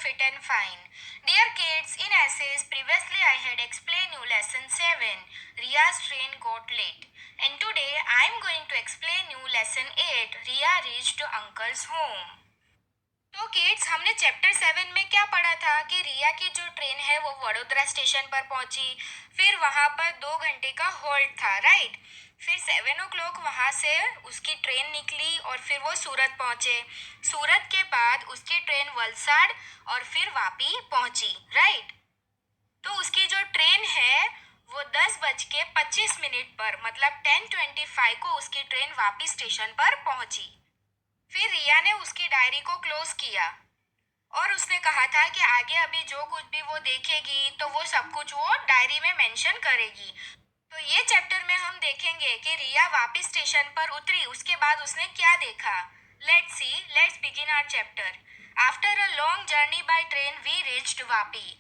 fit and fine. Dear kids, in essays, previously I had explained you lesson 7, Ria's train got late. And today I am going to explain you lesson 8, Ria reached uncle's home. तो kids हमने chapter 7 में क्या पढ़ा था कि रिया की जो train है वो वडोदरा स्टेशन पर पहुंची, फिर वहां पर 2 घंटे का होल्ड था, राइट। फिर 7 o'clock वहां से उसकी ट्रेन निकली और फिर वो सूरत पहुंचे। सूरत के बाद उसकी ट्रेन वलसाड और फिर वापी पहुंची, राइट। तो उसकी जो ट्रेन है वो 10:25 पर मतलब 10:25 को उसकी ट्रेन वापी स्टेशन पर पहुंची। फिर रिया ने उसकी डायरी को क्लोज किया और उसने कहा था कि आगे अभी जो कुछ भी वो देखेगी तो वो सब कुछ वो डायरी में मेंशन करेगी। तो ये चैप्टर में हम देखेंगे कि रिया वापस स्टेशन पर उतरी, उसके बाद उसने क्या देखा। Let's begin our chapter. After a long journey by train we reached Vapi.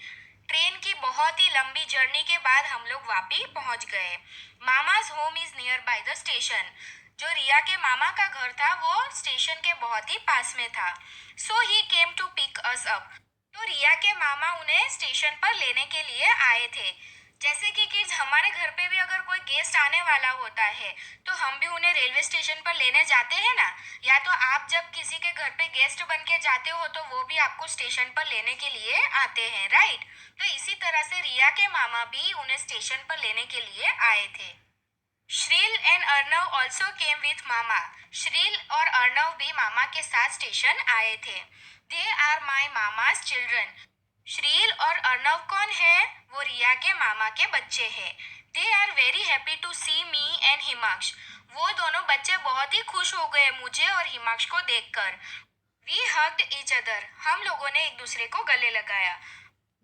Train की बहुत ही लंबी जर्नी के बाद हम लोग वापी पहुंच गए। Mama's home is near by the station. जो रिया के मामा का घर था वो स्टेशन के बहुत ही पास में था। So he came to pick us up. तो रिया के मामा उन्हें स्टेशन पर लेने के लिए आए थे। जैसे कि किड्स हमारे घर पे भी अगर कोई गेस्ट आने वाला होता है तो हम भी उन्हें रेलवे स्टेशन पर लेने जाते हैं ना, या तो आप जब किसी के घर पे गेस्ट बन के जाते हो तो वो भी आपको स्टेशन पर लेने के लिए आते हैं, राइट। तो इसी तरह से रिया के मामा भी उन्हें स्टेशन पर लेने के लिए आए थे। Shreel and Arnav also came with mama. Shreel और अर्नव भी मामा के साथ स्टेशन आए थे। They are my mama's children. Shreel और अर्नव कौन है? वो रिया के मामा के बच्चे हैं। They are very happy to see me and Himaksh. वो दोनों बच्चे बहुत ही खुश हो गए मुझे और हिमाक्ष को देखकर। We hugged each other. हम लोगों ने एक दूसरे को गले लगाया।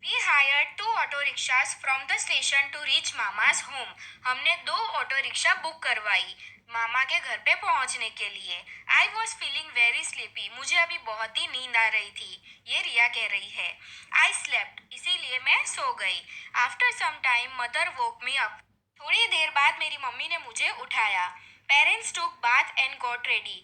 We hired 2 auto rickshaws from the station to reach Mama's home. हमने 2 ऑटो रिक्शा बुक करवाई मामा के घर पे पहुंचने के लिए। I was feeling very sleepy. मुझे अभी बहुत ही नींद आ रही थी। ये रिया कह रही है। I slept. इसीलिए मैं सो गई। After some time, mother woke me up. थोड़ी देर बाद मेरी मम्मी ने मुझे उठाया। Parents took bath and got ready.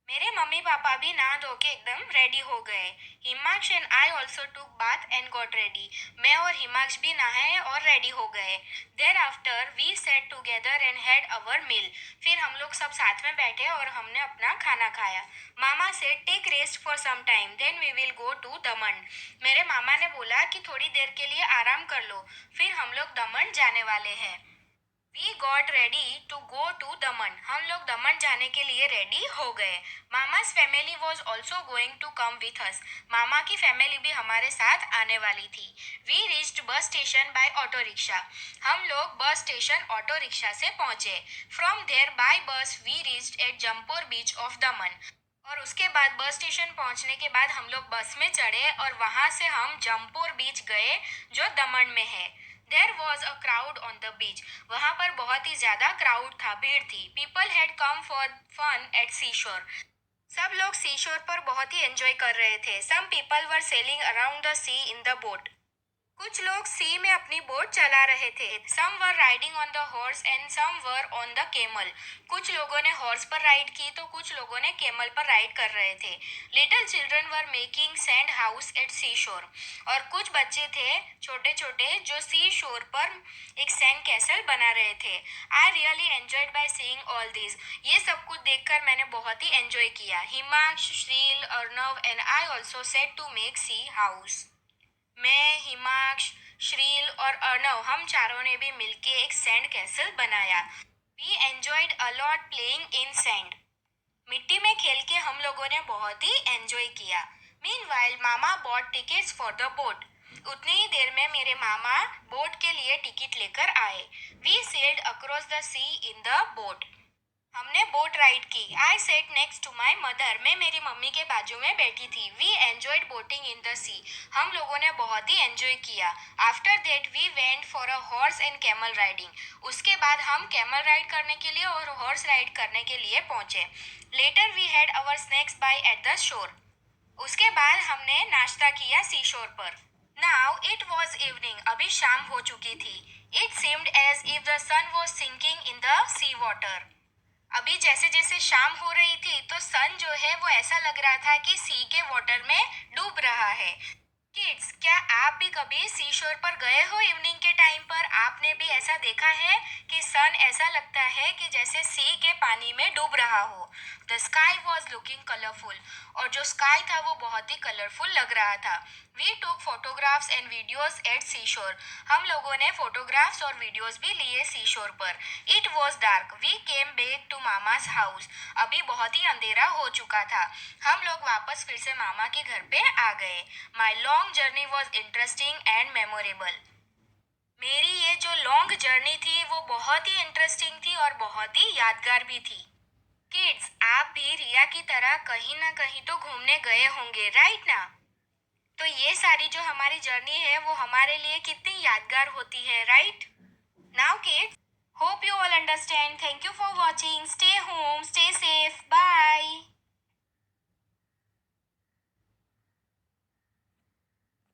मेरे मम्मी पापा भी नहा धो के एकदम रेडी हो गए। Himaksh and I also took bath and got ready. मैं और हिमाक्ष भी नहाए और रेडी हो गए। There after we sat together and had our meal. फिर हम लोग सब साथ में बैठे और हमने अपना खाना खाया। मामा से take rest for some time then we will go to Daman. मेरे मामा ने बोला कि थोड़ी देर के लिए आराम कर लो, फिर हम लोग दमन जाने वाले हैं। We got ready to go to Daman. हम लोग दमन जाने के लिए रेडी हो गए। Mama's family was also going to come with us. मामा की फैमिली भी हमारे साथ आने वाली थी। We reached bus station by auto rickshaw. हम लोग बस स्टेशन ऑटो रिक्शा से पहुंचे। From there by bus we reached at Jampore beach of Daman. और उसके बाद बस स्टेशन पहुंचने के बाद हम लोग बस में चढ़े और वहां से हम जमपुर बीच गए जो दमन में है। There was a crowd on the beach. वहां पर बहुत ही ज्यादा क्राउड था, भीड़ थी। People had come for fun at sea shore. सब लोग सी शोर पर बहुत ही एंजॉय कर रहे थे। Some people were sailing around the sea in the boat. कुछ लोग सी में अपनी बोट चला रहे थे। Some were riding on the horse and some were on the camel. कुछ लोगों ने हॉर्स पर राइड की तो कुछ लोगों ने केमल पर राइड कर रहे थे। Little children were making sand house at sea shore. और कुछ बच्चे थे छोटे छोटे जो सी शोर पर एक सैंड कैसल बना रहे थे। I really enjoyed by seeing all this. ये सब कुछ देखकर मैंने बहुत ही एंजॉय किया। Himansh, Shreel, Arnav and I also set to make sea house. मैं, हिमाक्ष, श्रील और अर्नव हम चारों ने भी मिलके एक सैंड कैसल बनाया। We enjoyed a lot playing in sand. मिट्टी में खेल के हम लोगों ने बहुत ही एंजॉय किया। मीनवाइल मामा bought tickets for the boat. उतनी ही देर में मेरे मामा बोट के लिए टिकट लेकर आए। We sailed across the sea in the boat. हमने बोट राइड की। I sat next to my mother. मैं मेरी मम्मी के बाजू में बैठी थी। We enjoyed boating in the sea. हम लोगों ने बहुत ही एंजॉय किया। After that we went for a horse and camel riding. उसके बाद हम कैमल राइड करने के लिए और हॉर्स राइड करने के लिए पहुंचे। Later we had our snacks by at the shore. उसके बाद हमने नाश्ता किया सी शोर पर। Now it was evening. अभी शाम हो चुकी थी। It seemed as if the sun was sinking in the sea water. अभी जैसे जैसे शाम हो रही थी तो सन जो है वो ऐसा लग रहा था कि सी के वाटर में डूब रहा है। क्या आप भी कभी सी शोर पर गए हो इवनिंग के टाइम पर? आपने भी ऐसा देखा है कि सन ऐसा लगता है कि जैसे सी के पानी में डूब रहा हो। The sky was looking colourful, और जो स्काई था वो बहुत ही कलरफुल लग रहा था। We took photographs and videos at sea shore. हम लोगों ने फोटोग्राफ्स और वीडियोज भी लिए सी शोर पर। It was dark. We came back to mama's house. अभी बहुत ही अंधेरा हो चुका था। हम लोग वापस फिर से मामा के घर पे आ गए। My long journey was interesting and memorable. मेरी ये जो लॉन्ग जर्नी थी वो बहुत ही इंटरेस्टिंग थी और बहुत ही यादगार भी थी। किड्स, आप भी रिया की तरह कहीं ना कहीं तो घूमने गए होंगे, राइट ना? तो ये सारी जो हमारी जर्नी है वो हमारे लिए कितनी यादगार होती है, right? Now kids, hope you all understand. Thank you for watching. Stay home, stay safe, bye.